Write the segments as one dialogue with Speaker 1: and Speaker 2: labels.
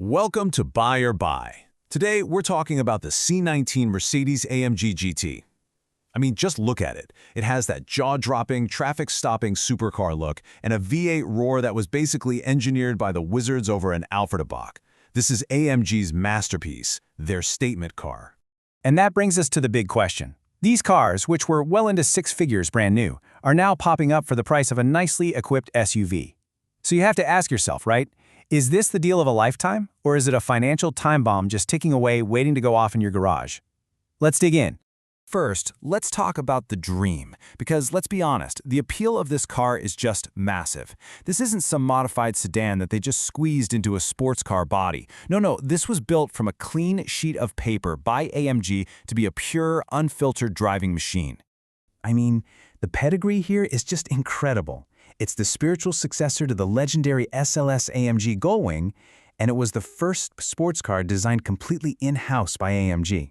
Speaker 1: Welcome to Buy or Buy. Today, we're talking about the C19 Mercedes-AMG GT. I mean, just look at it. It has that jaw-dropping, traffic-stopping supercar look and a V8 roar that was basically engineered by the wizards over in Alfredabach. This is AMG's masterpiece, their statement car.
Speaker 2: And that brings us to the big question. These cars, which were well into six figures brand new, are now popping up for the price of a nicely equipped SUV. So you have to ask yourself, right? Is this the deal of a lifetime, or is it a financial time bomb just ticking away waiting to go off in your garage? Let's dig in.
Speaker 3: First, let's talk about the dream, because let's be honest, the appeal of this car is just massive. This isn't some modified sedan that they just squeezed into a sports car body. No, this was built from a clean sheet of paper by AMG to be a pure, unfiltered driving machine.
Speaker 2: I mean, the pedigree here is just incredible. It's the spiritual successor to the legendary SLS AMG gullwing, and it was the first sports car designed completely in-house by AMG.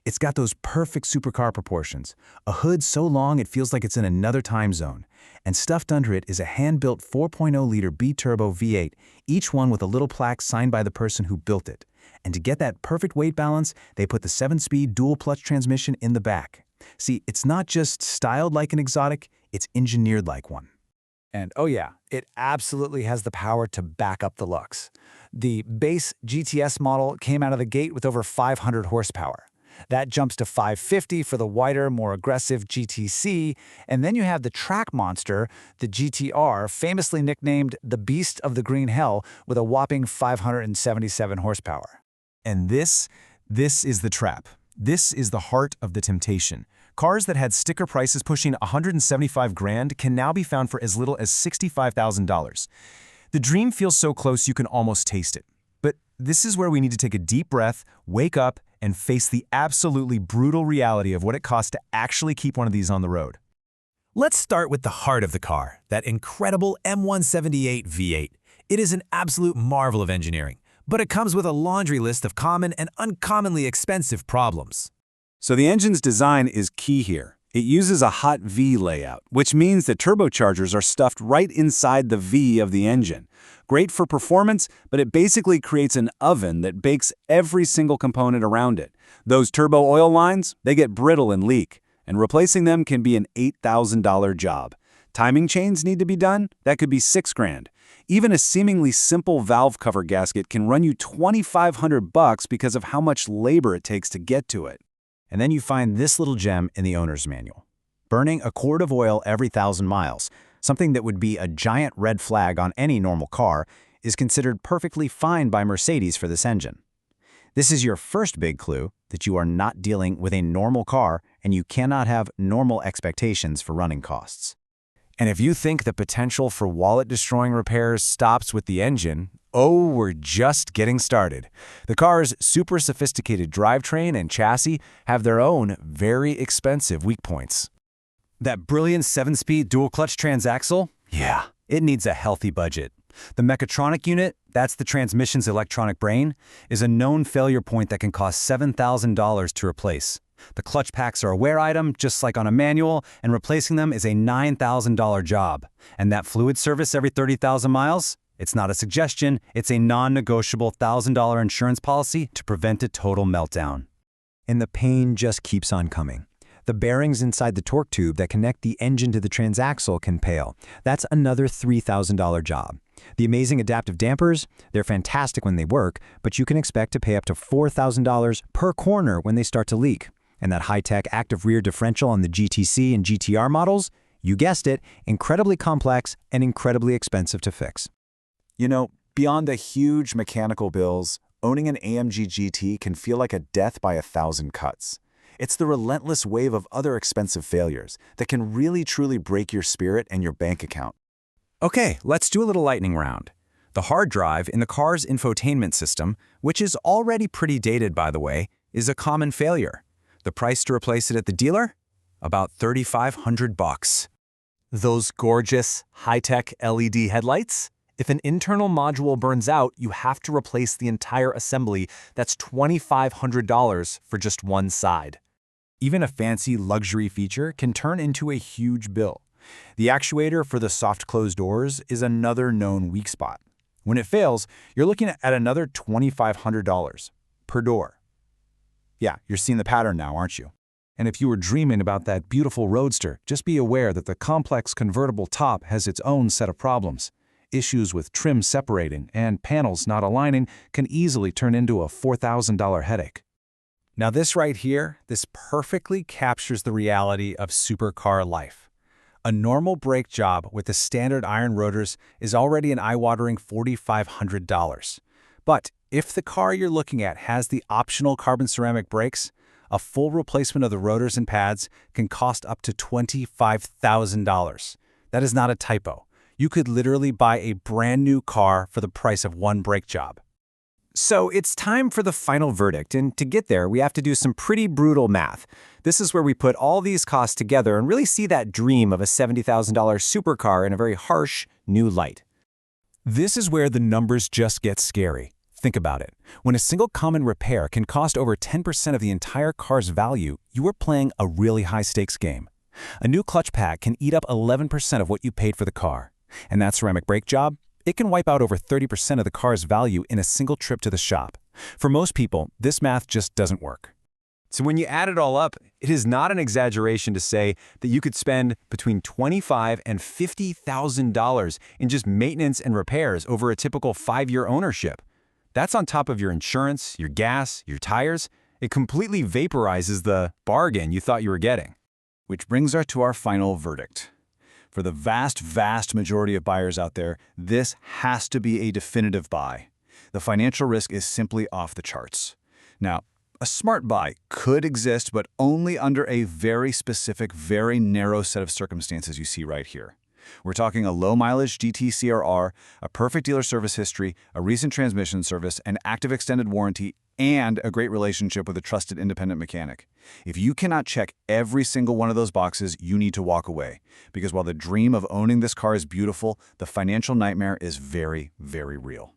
Speaker 2: It's got those perfect supercar proportions, a hood so long it feels like it's in another time zone, and stuffed under it is a hand-built 4.0-liter biturbo V8, each one with a little plaque signed by the person who built it. And to get that perfect weight balance, they put the 7-speed dual-clutch transmission in the back. See, it's not just styled like an exotic, it's engineered like one.
Speaker 4: And oh yeah, it absolutely has the power to back up the looks. The base GTS model came out of the gate with over 500 horsepower. That jumps to 550 for the wider, more aggressive GTC, and then you have the track monster, the GTR, famously nicknamed the Beast of the Green Hell, with a whopping 577 horsepower.
Speaker 3: And this is the trap. This is the heart of the temptation. Cars that had sticker prices pushing $175,000 can now be found for as little as $65,000. The dream feels so close you can almost taste it. But this is where we need to take a deep breath, wake up, and face the absolutely brutal reality of what it costs to actually keep one of these on the road. Let's start with the heart of the car, that incredible M178 V8. It is an absolute marvel of engineering, but it comes with a laundry list of common and uncommonly expensive problems.
Speaker 5: So the engine's design is key here. It uses a hot-vee layout, which means that turbochargers are stuffed right inside the V of the engine. Great for performance, but it basically creates an oven that bakes every single component around it. Those turbo oil lines, they get brittle and leak, and replacing them can be an $8,000 job. Timing chains need to be done? That could be $6,000. Even a seemingly simple valve cover gasket can run you $2,500 because of how much labor it takes to get to it.
Speaker 2: And then you find this little gem in the owner's manual. Burning a quart of oil every 1,000 miles, something that would be a giant red flag on any normal car, is considered perfectly fine by Mercedes for this engine. This is your first big clue that you are not dealing with a normal car and you cannot have normal expectations for running costs.
Speaker 3: And if you think the potential for wallet-destroying repairs stops with the engine, oh, we're just getting started. The car's super sophisticated drivetrain and chassis have their own very expensive weak points.
Speaker 2: That brilliant 7-speed dual-clutch transaxle? Yeah, it needs a healthy budget. The mechatronic unit, that's the transmission's electronic brain, is a known failure point that can cost $7,000 to replace. The clutch packs are a wear item, just like on a manual, and replacing them is a $9,000 job. And that fluid service every 30,000 miles? It's not a suggestion, it's a non-negotiable $1,000 insurance policy to prevent a total meltdown. And the pain just keeps on coming. The bearings inside the torque tube that connect the engine to the transaxle can fail. That's another $3,000 job. The amazing adaptive dampers, they're fantastic when they work, but you can expect to pay up to $4,000 per corner when they start to leak. And that high-tech active rear differential on the GTC and GTR models, you guessed it, incredibly complex and incredibly expensive to fix.
Speaker 5: You know, beyond the huge mechanical bills, owning an AMG GT can feel like a death by 1,000 cuts. It's the relentless wave of other expensive failures that can really truly break your spirit and your bank account.
Speaker 2: Okay, let's do a little lightning round. The hard drive in the car's infotainment system, which is already pretty dated by the way, is a common failure. The price to replace it at the dealer? About $3,500.
Speaker 3: Those gorgeous, high-tech LED headlights? If an internal module burns out, you have to replace the entire assembly. That's $2,500 for just one side.
Speaker 2: Even a fancy luxury feature can turn into a huge bill. The actuator for the soft closed doors is another known weak spot.
Speaker 3: When it fails, you're looking at another $2,500 per door. Yeah, you're seeing the pattern now, aren't you? And if you were dreaming about that beautiful roadster, just be aware that the complex convertible top has its own set of problems. Issues with trim separating and panels not aligning can easily turn into a $4,000 headache.
Speaker 2: Now this right here, this perfectly captures the reality of supercar life. A normal brake job with the standard iron rotors is already an eye-watering $4,500. But if the car you're looking at has the optional carbon ceramic brakes, a full replacement of the rotors and pads can cost up to $25,000. That is not a typo. You could literally buy a brand new car for the price of one brake job.
Speaker 3: So it's time for the final verdict, and to get there, we have to do some pretty brutal math. This is where we put all these costs together and really see that dream of a $70,000 supercar in a very harsh, new light. This is where the numbers just get scary. Think about it. When a single common repair can cost over 10% of the entire car's value, you are playing a really high-stakes game. A new clutch pack can eat up 11% of what you paid for the car. And that ceramic brake job? It can wipe out over 30% of the car's value in a single trip to the shop. For most people, this math just doesn't work. So when you add it all up, it is not an exaggeration to say that you could spend between $25,000 and $50,000 in just maintenance and repairs over a typical 5-year ownership. That's on top of your insurance, your gas, your tires. It completely vaporizes the bargain you thought you were getting. Which brings us to our final verdict. For the vast, vast majority of buyers out there, this has to be a definitive buy. The financial risk is simply off the charts. Now, a smart buy could exist, but only under a very specific, very narrow set of circumstances you see right here. We're talking a low-mileage GT CRR, a perfect dealer service history, a recent transmission service, an active extended warranty, and a great relationship with a trusted independent mechanic. If you cannot check every single one of those boxes, you need to walk away. Because while the dream of owning this car is beautiful, the financial nightmare is very, very real.